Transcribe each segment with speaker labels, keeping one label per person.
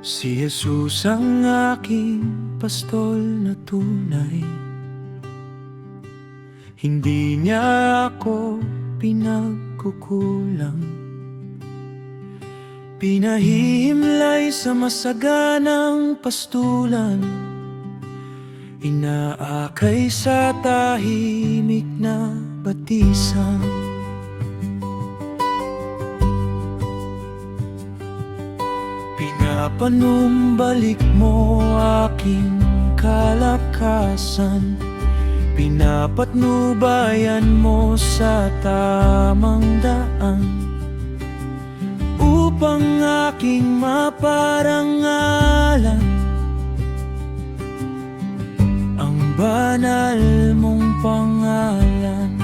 Speaker 1: Si Jesus ang aking pastol na tunay. Hindi niya ako pinagkukulang. Pinahihimlay sa masaganang pastulan. Inaakay sa tahimik na batisan. Pinapanumbalik mo aking kalakasan. Pinapatnubayan mo sa tamang daan, upang aking maparangalan ang banal mong pangalan.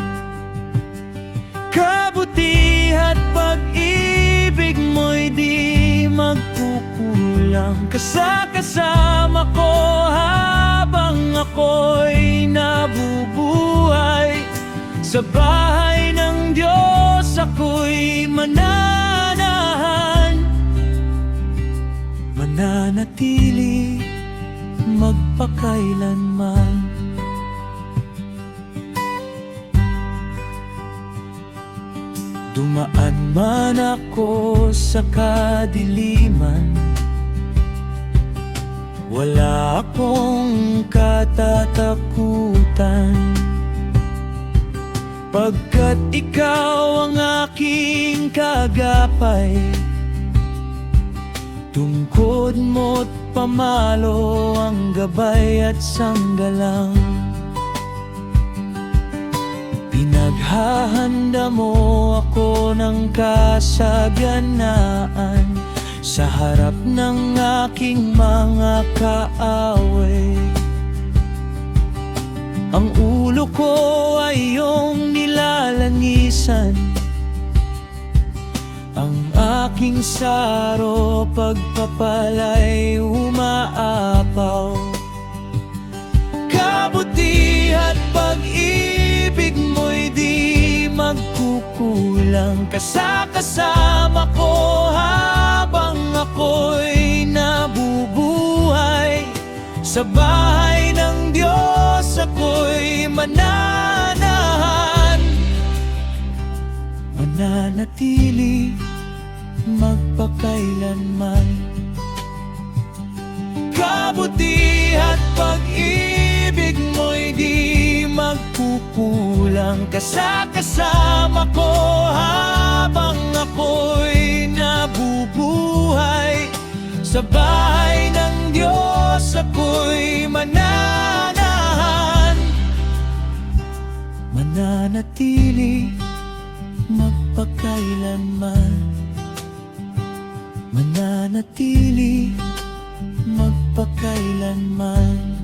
Speaker 1: Kabutihan at pag-ibig mo'y di magkukulang. Kasama ko habang ako'y nabubuhay. Sa bahay ng Diyos ako'y mananahan, mananatili magpakailanman. Dumaan man ako sa kadiliman, wala akong katatakutan, pagkat ikaw ang aking kagapay. Tungkod mo't pamalo ang gabay at sanggalang. Pinaghahanda mo ako ng kasaganaan sa harap ng aking mga kaaway. Ang ulo ko ay iyong nilalangisan, ang aking saro pagpapala'y umaapaw. Kabutihan at pag-ibig mo'y di magkukulang. Kasama ko habang ako'y nabubuhay. Sa bahay ng Diyos ako'y mananahan, mananatili magpakailanman. Kabutihan at pag-ibig mo'y di magkukulang. Kasama ko habang ako'y nabubuhay. Sa bahay ng Diyos ako'y mananahan, mananatili magpakailanman, mananatili magpakailanman.